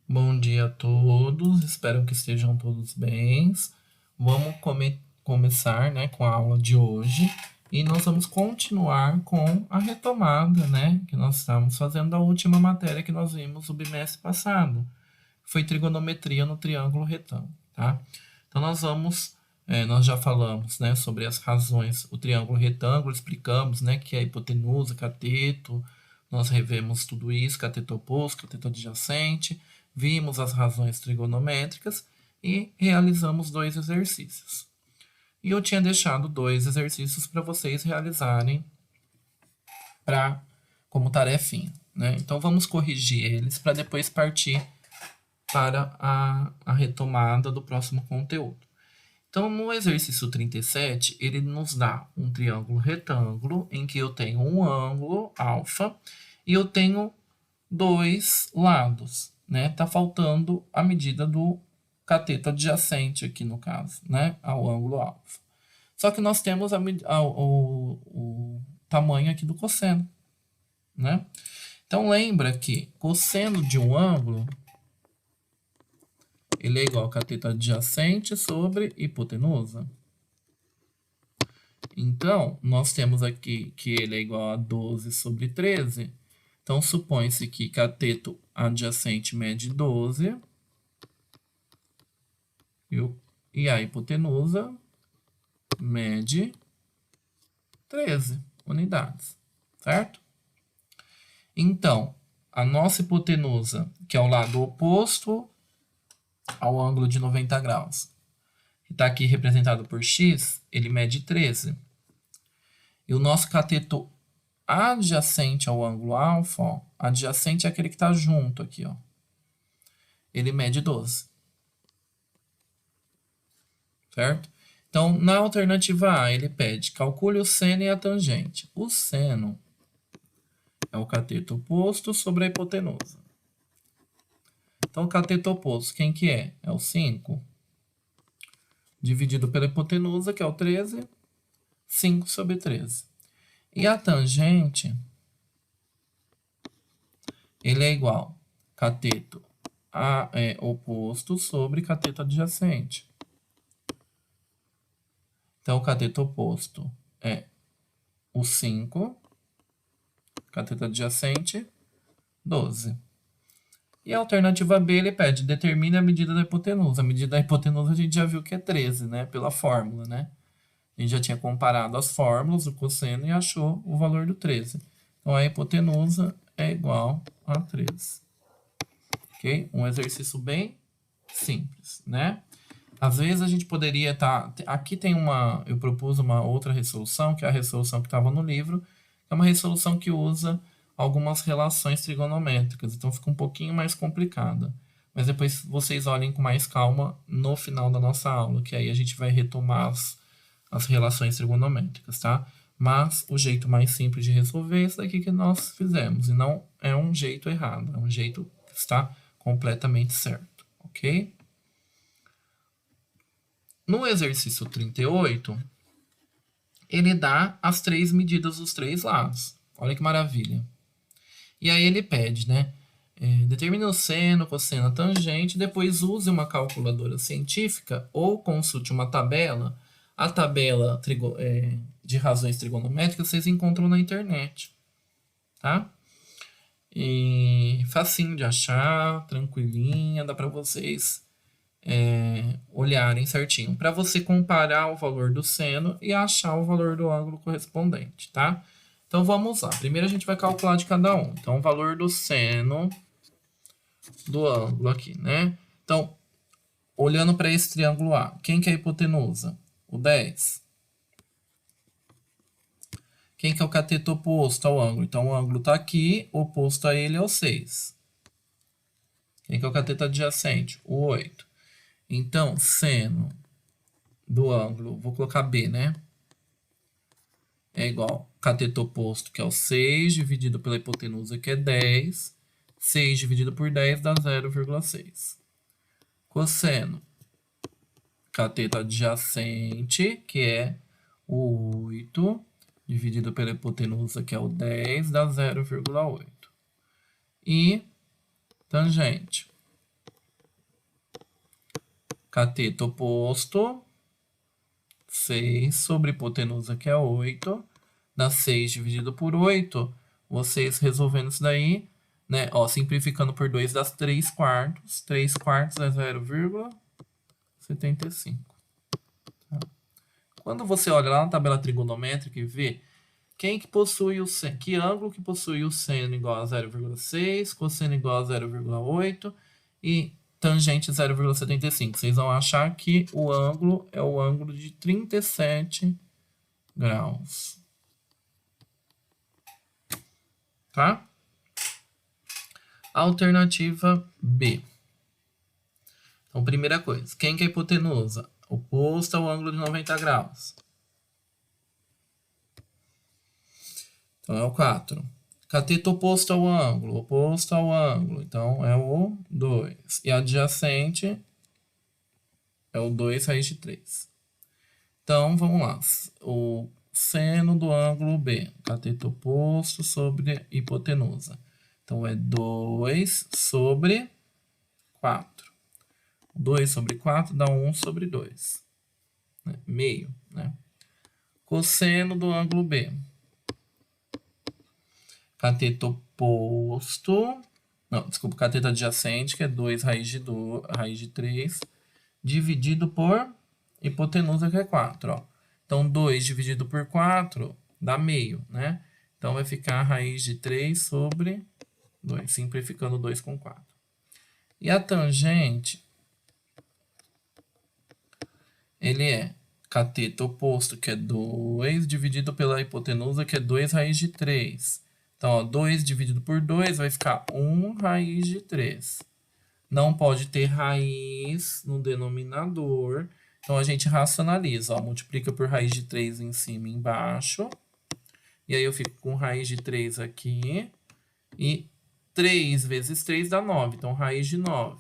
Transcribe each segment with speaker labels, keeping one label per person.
Speaker 1: Bom dia a todos, espero que estejam todos bem. Vamos começar, né, com a aula de hoje e nós vamos continuar com a retomada, né, que nós estávamos fazendo da última matéria que nós vimos o bimestre passado. Foi trigonometria no triângulo retângulo, tá? Então nós já falamos, né, sobre as razões, o triângulo retângulo, explicamos, né, que é a hipotenusa, cateto, nós revemos tudo isso, cateto oposto, cateto adjacente, vimos as razões trigonométricas e realizamos 2 exercícios. E eu tinha deixado 2 exercícios para vocês realizarem como tarefinha, né? Então vamos corrigir eles para depois partir para a retomada do próximo conteúdo. Então, no exercício 37, ele nos dá um triângulo retângulo em que eu tenho um ângulo alfa e eu tenho 2 lados, né? Tá faltando a medida do cateto adjacente aqui no caso, né? Ao ângulo alfa. Só que nós temos o tamanho aqui do cosseno, né? Então, lembra que cosseno de um ângulo ele é igual a cateto adjacente sobre hipotenusa. Então, nós temos aqui que ele é igual a 12 sobre 13. Então, supõe-se que cateto adjacente mede 12 e a hipotenusa mede 13 unidades, certo? Então, a nossa hipotenusa, que é o lado oposto ao ângulo de 90 graus, que está aqui representado por x, ele mede 13. E o nosso cateto adjacente ao ângulo alfa, ó, adjacente é aquele que está junto aqui, ó, ele mede 12. Certo? Então, na alternativa A, ele pede calcule o seno e a tangente. O seno é o cateto oposto sobre a hipotenusa. Então, o cateto oposto, quem que é? É o 5. Dividido pela hipotenusa, que é o 13. 5 sobre 13. E a tangente, ele é igual cateto oposto sobre cateto adjacente. Então, o cateto oposto é o 5, cateto adjacente, 12. E a alternativa B, ele pede, determine a medida da hipotenusa. A medida da hipotenusa a gente já viu que é 13, né? Pela fórmula, né? A gente já tinha comparado as fórmulas do cosseno e achou o valor do 13. Então, a hipotenusa é igual a 13. Ok? Um exercício bem simples, né? Às vezes a gente poderia estar... Aqui eu propus uma outra resolução, que é a resolução que estava no livro, que é uma resolução que usa algumas relações trigonométricas, então fica um pouquinho mais complicada. Mas depois vocês olhem com mais calma no final da nossa aula, que aí a gente vai retomar as relações trigonométricas, tá? Mas o jeito mais simples de resolver é esse daqui que nós fizemos, e não é um jeito errado, é um jeito que está completamente certo, ok? No exercício 38, ele dá as 3 medidas dos 3 lados. Olha que maravilha. E aí ele pede, né? Determine o seno, cosseno, tangente, depois use uma calculadora científica ou consulte uma tabela. A tabela de razões trigonométricas vocês encontram na internet, tá? E facinho de achar, tranquilinha, dá para vocês olharem certinho, para você comparar o valor do seno e achar o valor do ângulo correspondente, tá? Então vamos lá. Primeiro a gente vai calcular de cada um. Então o valor do seno do ângulo aqui, né? Então, olhando para esse triângulo A, quem que é a hipotenusa? O 10. Quem que é o cateto oposto ao ângulo? Então o ângulo está aqui, oposto a ele é o 6. Quem que é o cateto adjacente? O 8. Então, seno do ângulo, vou colocar B, né? É igual cateto oposto, que é o 6, dividido pela hipotenusa, que é 10. 6 dividido por 10 dá 0,6. Cosseno, cateto adjacente, que é o 8, dividido pela hipotenusa, que é o 10, dá 0,8. E tangente. cateto oposto, 6 sobre hipotenusa, que é 8. Dá 6 dividido por 8. Vocês resolvendo isso daí, né? Ó, simplificando por 2 dá 3 quartos. 3 quartos é 0,75. Tá? Quando você olha lá na tabela trigonométrica e vê quem que possui o seno, que ângulo que possui o seno igual a 0,6, cosseno igual a 0,8 e tangente 0,75. Vocês vão achar que o ângulo é o ângulo de 37 graus. Tá? Alternativa B. Então, primeira coisa, quem que é a hipotenusa? Oposta ao ângulo de 90 graus. Então, é o 4. Cateto oposto ao ângulo. Oposto ao ângulo. Então, é o 2. E adjacente é o 2 raiz de 3. Então, vamos lá. O seno do ângulo B. Cateto oposto sobre hipotenusa. Então, é 2 sobre 4. 2 sobre 4 dá 1 sobre 2. Né? Meio, né? Cosseno do ângulo B. Cateto oposto. Não, desculpa, cateto adjacente, que é 2 raiz de 3, dividido por hipotenusa, que é 4. Ó. Então, 2 dividido por 4 dá meio, né? Então, vai ficar raiz de 3 sobre 2, simplificando 2 com 4. E a tangente, ele é cateto oposto, que é 2, dividido pela hipotenusa, que é 2 raiz de 3. Então, ó, 2 dividido por 2 vai ficar 1 raiz de 3. Não pode ter raiz no denominador. Então, a gente racionaliza. Ó, multiplica por raiz de 3 em cima e embaixo. E aí, eu fico com raiz de 3 aqui. E 3 vezes 3 dá 9. Então, raiz de 9.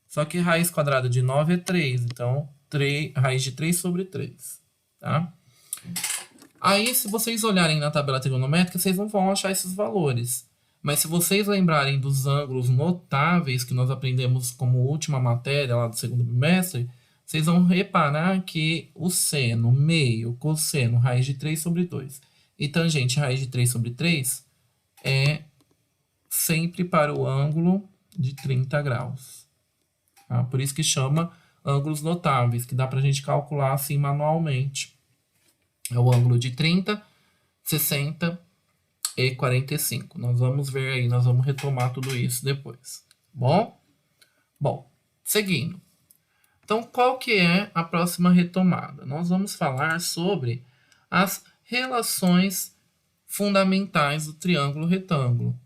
Speaker 1: Só que raiz quadrada de 9 é 3. Então, raiz de 3 sobre 3. Tá? Aí, se vocês olharem na tabela trigonométrica, vocês não vão achar esses valores. Mas se vocês lembrarem dos ângulos notáveis que nós aprendemos como última matéria lá do segundo bimestre, vocês vão reparar que o seno, meio, cosseno, raiz de 3 sobre 2 e tangente raiz de 3 sobre 3 é sempre para o ângulo de 30 graus. Tá? Por isso que chama ângulos notáveis, que dá para a gente calcular assim manualmente. É o ângulo de 30, 60 e 45. Nós vamos ver aí, nós vamos retomar tudo isso depois. Bom, seguindo. Então, qual que é a próxima retomada? Nós vamos falar sobre as relações fundamentais do triângulo retângulo.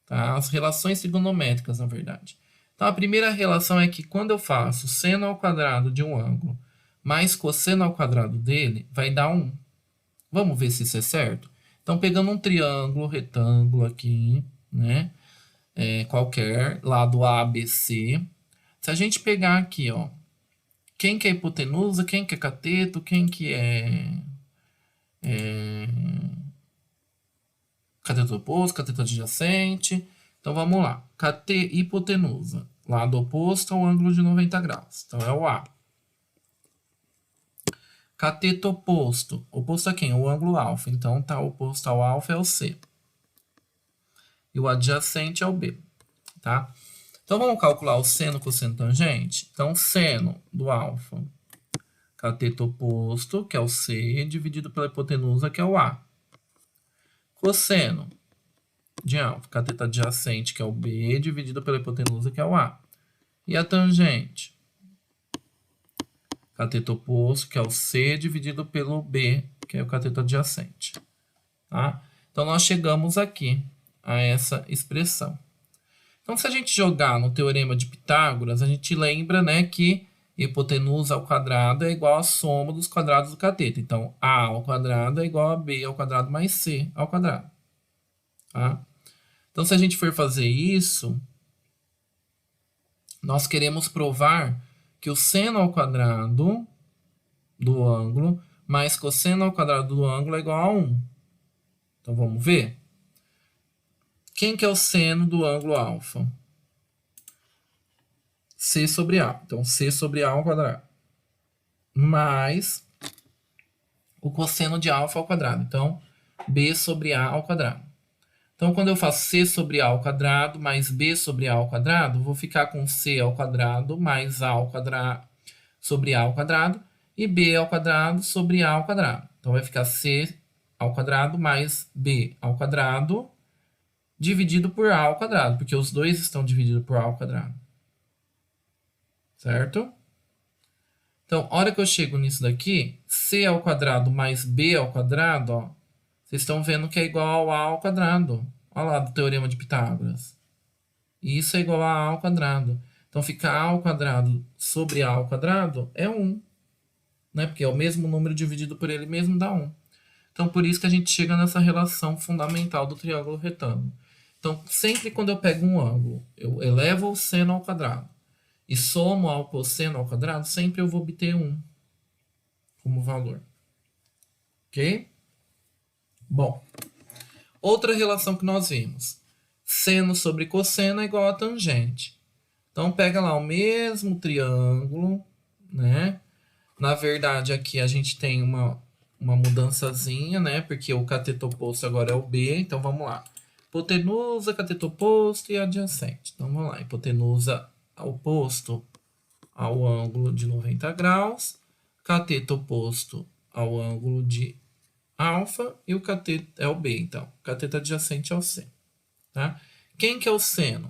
Speaker 1: Tá? As relações trigonométricas, na verdade. Então, a primeira relação é que quando eu faço seno ao quadrado de um ângulo mais cosseno ao quadrado dele, vai dar 1. Vamos ver se isso é certo? Então, pegando um triângulo retângulo aqui, né? Qualquer, lado A, B, C. Se a gente pegar aqui, ó, quem que é hipotenusa, quem que é cateto, quem que é cateto oposto, cateto adjacente. Então, vamos lá. Hipotenusa, lado oposto ao ângulo de 90 graus. Então, é o A. Cateto oposto. Oposto a quem? O ângulo alfa. Então, tá oposto ao alfa é o C. E o adjacente é o B. Tá? Então, vamos calcular o seno, cosseno, tangente? Então, seno do alfa. Cateto oposto, que é o C, dividido pela hipotenusa, que é o A. Cosseno de alfa. Cateto adjacente, que é o B, dividido pela hipotenusa, que é o A. E a tangente? Cateto oposto, que é o C, dividido pelo B, que é o cateto adjacente. Tá? Então, nós chegamos aqui a essa expressão. Então, se a gente jogar no teorema de Pitágoras, a gente lembra, né, que hipotenusa ao quadrado é igual à soma dos quadrados do cateto. Então, A ao quadrado é igual a B ao quadrado mais C ao quadrado. Tá? Então, se a gente for fazer isso, nós queremos provar que o seno ao quadrado do ângulo mais cosseno ao quadrado do ângulo é igual a 1. Então, vamos ver? Quem que é o seno do ângulo alfa? C sobre A. Então, C sobre A ao quadrado. Mais o cosseno de alfa ao quadrado. Então, B sobre A ao quadrado. Então, quando eu faço C sobre A ao quadrado mais B sobre A ao quadrado, vou ficar com C ao quadrado mais A ao quadrado sobre A ao quadrado e B ao quadrado sobre A ao quadrado. Então, vai ficar C ao quadrado mais B ao quadrado dividido por A ao quadrado, porque os dois estão divididos por A ao quadrado. Certo? Então, a hora que eu chego nisso daqui, C ao quadrado mais B ao quadrado, ó, vocês estão vendo que é igual a A ao quadrado. Olha lá do teorema de Pitágoras. E isso é igual a A ao quadrado. Então, fica A ao quadrado sobre A ao quadrado é 1. Né? Porque é o mesmo número dividido por ele mesmo dá 1. Então, por isso que a gente chega nessa relação fundamental do triângulo retângulo. Então, sempre quando eu pego um ângulo, eu elevo o seno ao quadrado e somo ao cosseno ao quadrado, sempre eu vou obter 1 como valor. Ok? Bom, outra relação que nós vimos. Seno sobre cosseno é igual a tangente. Então, pega lá o mesmo triângulo, né? Na verdade, aqui a gente tem uma mudançazinha, né? Porque o cateto oposto agora é o B. Então, vamos lá. Hipotenusa, cateto oposto e adjacente. Então, vamos lá. Hipotenusa oposto ao ângulo de 90 graus. Cateto oposto ao ângulo de alfa. E o cateto é o B, então. Cateto adjacente ao C. Tá? Quem que é o seno?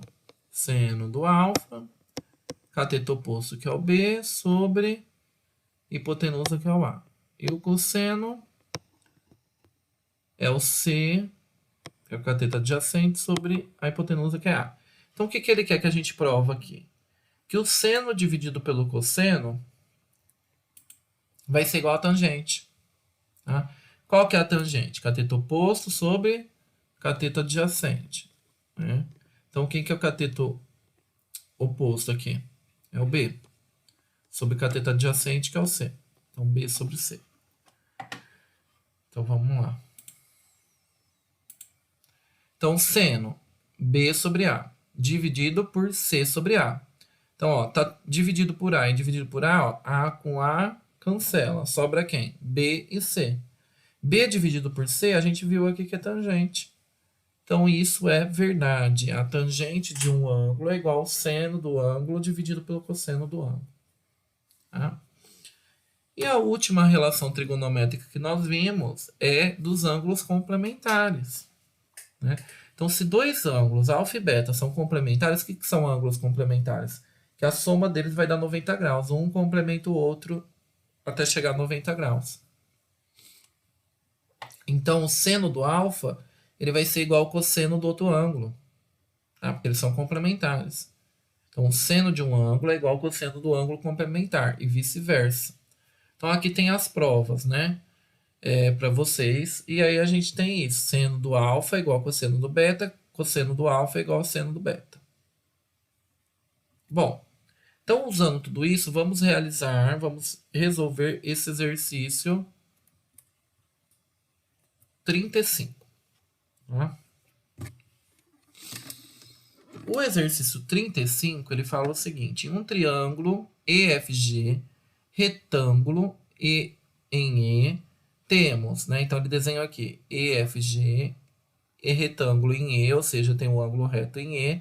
Speaker 1: Seno do alfa. Cateto oposto, que é o B, sobre hipotenusa, que é o A. E o cosseno é o C, que é o cateto adjacente, sobre a hipotenusa, que é A. Então, o que, que ele quer que a gente prova aqui? Que o seno dividido pelo cosseno vai ser igual a tangente. Tá? Qual que é a tangente? Cateto oposto sobre cateto adjacente. Né? Então, quem que é o cateto oposto aqui? É o B. Sobre cateto adjacente, que é o C. Então, B sobre C. Então, vamos lá. Então, seno B sobre A, dividido por C sobre A. Então, ó, tá dividido por A e dividido por A, ó, A com A cancela. Sobra quem? B e C. B dividido por C, a gente viu aqui que é tangente. Então, isso é verdade. A tangente de um ângulo é igual ao seno do ângulo dividido pelo cosseno do ângulo. Tá? E a última relação trigonométrica que nós vimos é dos ângulos complementares. Né? Então, se dois ângulos, alfa e beta, são complementares, o que são ângulos complementares? Que a soma deles vai dar 90 graus. Um complementa o outro até chegar a 90 graus. Então, o seno do alfa ele vai ser igual ao cosseno do outro ângulo. Tá? Porque eles são complementares. Então, o seno de um ângulo é igual ao cosseno do ângulo complementar. E vice-versa. Então, aqui tem as provas, né? Para vocês. E aí a gente tem isso. Seno do alfa é igual ao cosseno do beta. Cosseno do alfa é igual ao seno do beta. Bom, então usando tudo isso, vamos resolver esse exercício 35. Tá? O exercício 35, ele fala o seguinte. Em um triângulo EFG, retângulo E em E, temos, né? Então ele desenha aqui EFG e retângulo em E, ou seja, tem um ângulo reto em E.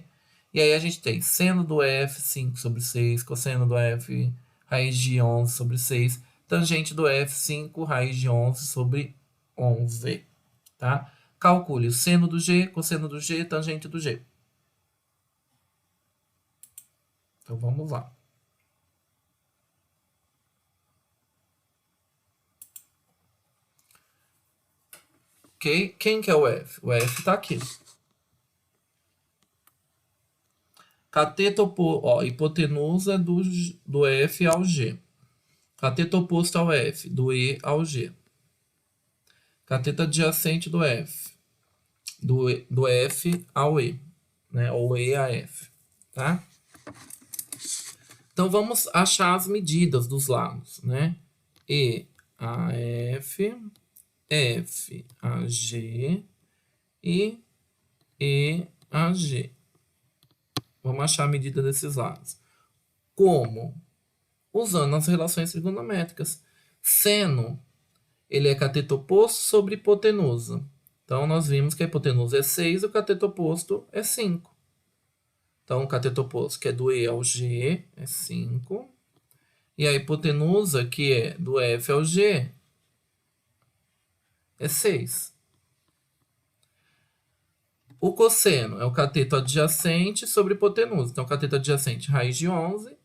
Speaker 1: E aí a gente tem seno do F, 5 sobre 6, cosseno do F, raiz de 11 sobre 6, tangente do F, 5, raiz de 11 sobre 11. Tá? Calcule o seno do G, cosseno do G, tangente do G. Então vamos lá. Ok? Quem que é o F? O F está aqui. Cateto hipotenusa do F ao G. Cateto oposto ao F, do E ao G. Cateto adjacente do F, do F ao E, né? Ou E a F, tá? Então vamos achar as medidas dos lados, né? E a F, F a G e E a G. Vamos achar a medida desses lados. Como? Usando as relações trigonométricas. Seno, ele é cateto oposto sobre hipotenusa. Então, nós vimos que a hipotenusa é 6 e o cateto oposto é 5. Então, o cateto oposto, que é do E ao G, é 5. E a hipotenusa, que é do F ao G, é 6. O cosseno é o cateto adjacente sobre hipotenusa. Então, cateto adjacente, raiz de 11,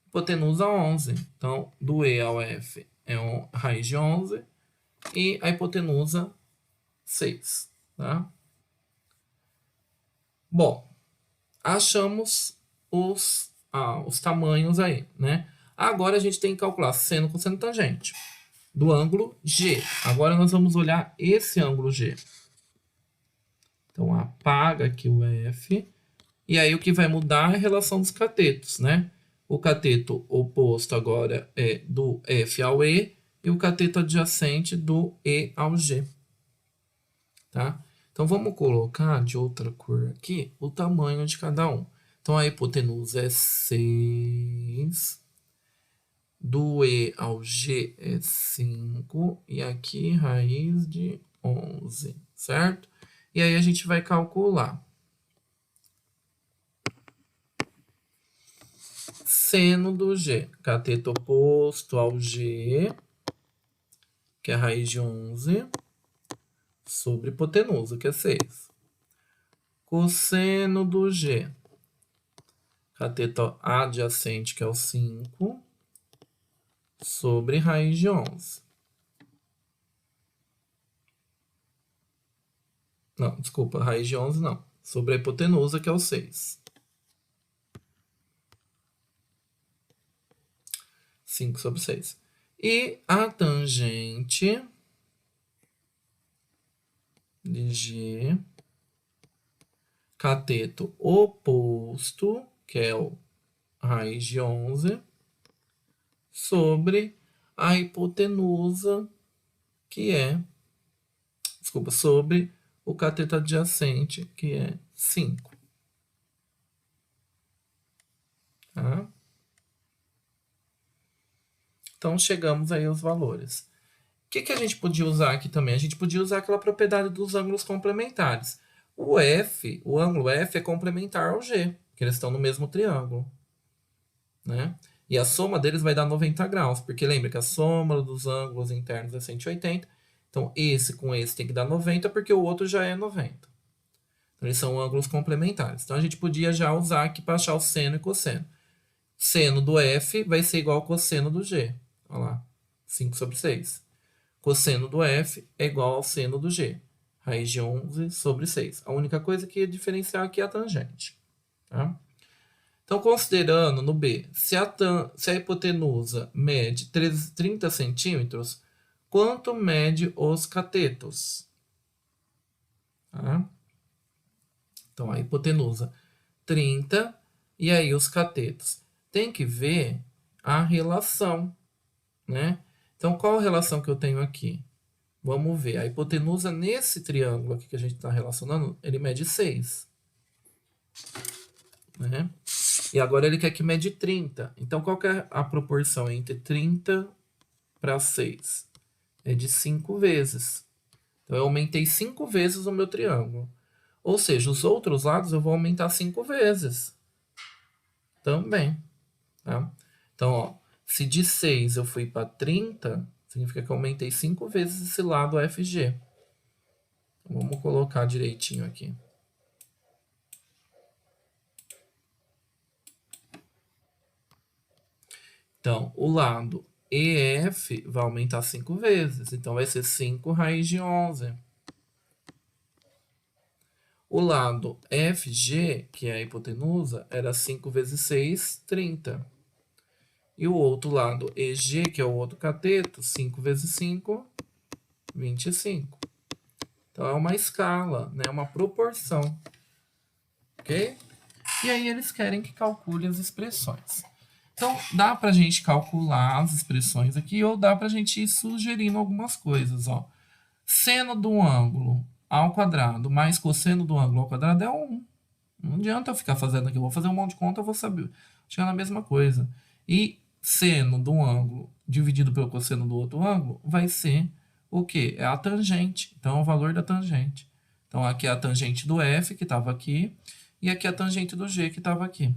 Speaker 1: hipotenusa 11. Então, do E ao F é raiz de 11 e a hipotenusa 6. Tá? Bom, achamos os tamanhos aí, né? Agora a gente tem que calcular seno, cosseno, tangente do ângulo G. Agora nós vamos olhar esse ângulo G. Então, apaga aqui o F. E aí, o que vai mudar é a relação dos catetos, né? O cateto oposto agora é do F ao E e o cateto adjacente do E ao G. Tá? Então, vamos colocar de outra cor aqui o tamanho de cada um. Então, a hipotenusa é 6. Do E ao G é 5. E aqui, raiz de 11, certo? E aí, a gente vai calcular. Seno do G, cateto oposto ao G, que é a raiz de 11, sobre hipotenusa, que é 6. Cosseno do G, cateto adjacente, que é o 5, sobre raiz de 11. Não, desculpa, raiz de 11 não. Sobre a hipotenusa, que é o 6. 5 sobre 6. E a tangente de G, cateto oposto, que é o raiz de 11, sobre a hipotenusa, que é, sobre o cateto adjacente, que é 5. Tá? Então, chegamos aí aos valores. O que a gente podia usar aqui também? A gente podia usar aquela propriedade dos ângulos complementares. O ângulo F é complementar ao G, que eles estão no mesmo triângulo. Né? E a soma deles vai dar 90 graus, porque lembra que a soma dos ângulos internos é 180. Então, esse com esse tem que dar 90, porque o outro já é 90. Então, eles são ângulos complementares. Então, a gente podia já usar aqui para achar o seno e cosseno. Seno do F vai ser igual ao cosseno do G. Olha lá, 5 sobre 6. Cosseno do F é igual ao seno do G. Raiz de 11 sobre 6. A única coisa que ia diferenciar aqui é a tangente. Tá? Então, considerando no B, se a hipotenusa mede 30 centímetros, quanto mede os catetos? Tá? Então, a hipotenusa 30 e aí os catetos. Tem que ver a relação, né? Então, qual a relação que eu tenho aqui? Vamos ver. A hipotenusa nesse triângulo aqui que a gente está relacionando, ele mede 6. Né? E agora ele quer que mede 30. Então, qual que é a proporção entre 30 para 6? É de 5 vezes. Então, eu aumentei 5 vezes o meu triângulo. Ou seja, os outros lados eu vou aumentar 5 vezes. Também. Tá? Então, ó, se de 6 eu fui para 30, significa que eu aumentei 5 vezes esse lado FG. Então, vamos colocar direitinho aqui. Então, o lado EF vai aumentar 5 vezes. Então, vai ser 5 raiz de 11. O lado FG, que é a hipotenusa, era 5 vezes 6, 30. E o outro lado EG, que é o outro cateto, 5 vezes 5, 25. Então, é uma escala, né? Uma proporção. Ok? E aí, eles querem que calcule as expressões. Então, dá para a gente calcular as expressões aqui ou dá para a gente ir sugerindo algumas coisas. Ó. Seno do ângulo ao quadrado mais cosseno do ângulo ao quadrado é 1. Não adianta eu ficar fazendo aqui. Eu vou fazer um monte de conta, eu vou saber. Chegar na mesma coisa. E seno de um ângulo dividido pelo cosseno do outro ângulo vai ser o quê? É a tangente. Então, é o valor da tangente. Então, aqui é a tangente do F, que estava aqui, e aqui é a tangente do G, que estava aqui.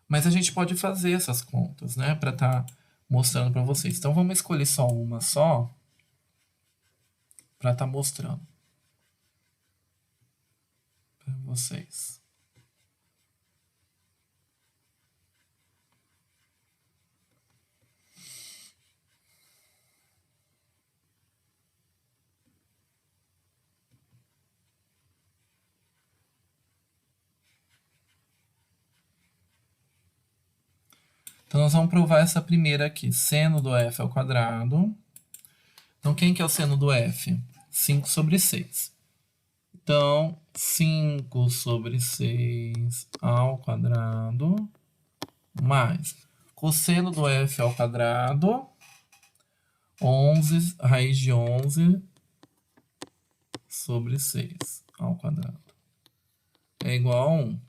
Speaker 1: Mas a gente pode fazer essas contas, né? Para estar mostrando para vocês. Então, vamos escolher só uma só, para estar mostrando para vocês. Então, nós vamos provar essa primeira aqui. Seno do F ao quadrado. Então, quem que é o seno do F? 5 sobre 6. Então, 5 sobre 6 ao quadrado, mais cosseno do F ao quadrado, 11, raiz de 11 sobre 6 ao quadrado. É igual a 1,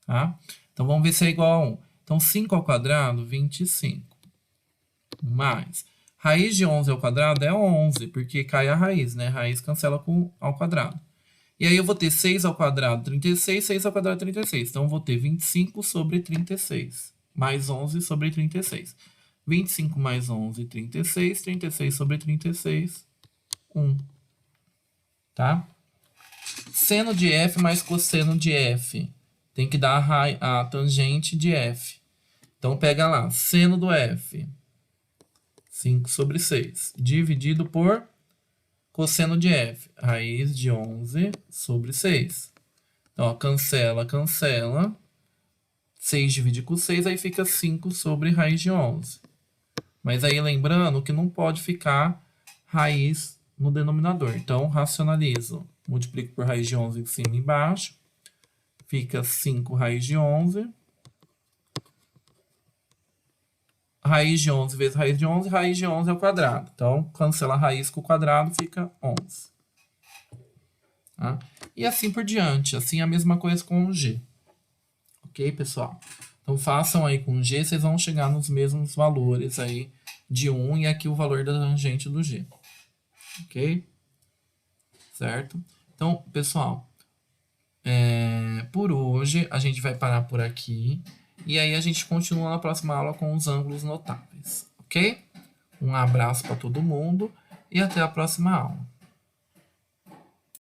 Speaker 1: tá? Então, vamos ver se é igual a 1. Então, 5 ao quadrado, 25. Mais, raiz de 11 ao quadrado é 11, porque cai a raiz, né? Raiz cancela com ao quadrado. E aí eu vou ter 6 ao quadrado, 36, 6 ao quadrado, 36. Então, eu vou ter 25 sobre 36, mais 11 sobre 36. 25 mais 11, 36. 36 sobre 36, 1. Tá? Seno de F mais cosseno de F. Tem que dar a tangente de F. Então, pega lá, seno do F, 5 sobre 6, dividido por cosseno de F, raiz de 11 sobre 6. Então, ó, cancela, cancela. 6 divide com 6, aí fica 5 sobre raiz de 11. Mas aí, lembrando que não pode ficar raiz no denominador. Então, racionalizo. Multiplico por raiz de 11 em cima e embaixo. Fica 5 raiz de 11. Raiz de 11 vezes raiz de 11 ao quadrado. Então, cancela a raiz com o quadrado, fica 11. Tá? E assim por diante. Assim a mesma coisa com o G. Ok, pessoal? Então, façam aí com o G, vocês vão chegar nos mesmos valores aí de 1 e aqui o valor da tangente do G. Ok? Certo? Então, pessoal, por hoje a gente vai parar por aqui. E aí a gente continua na próxima aula com os ângulos notáveis. Ok? Um abraço para todo mundo e até a próxima aula.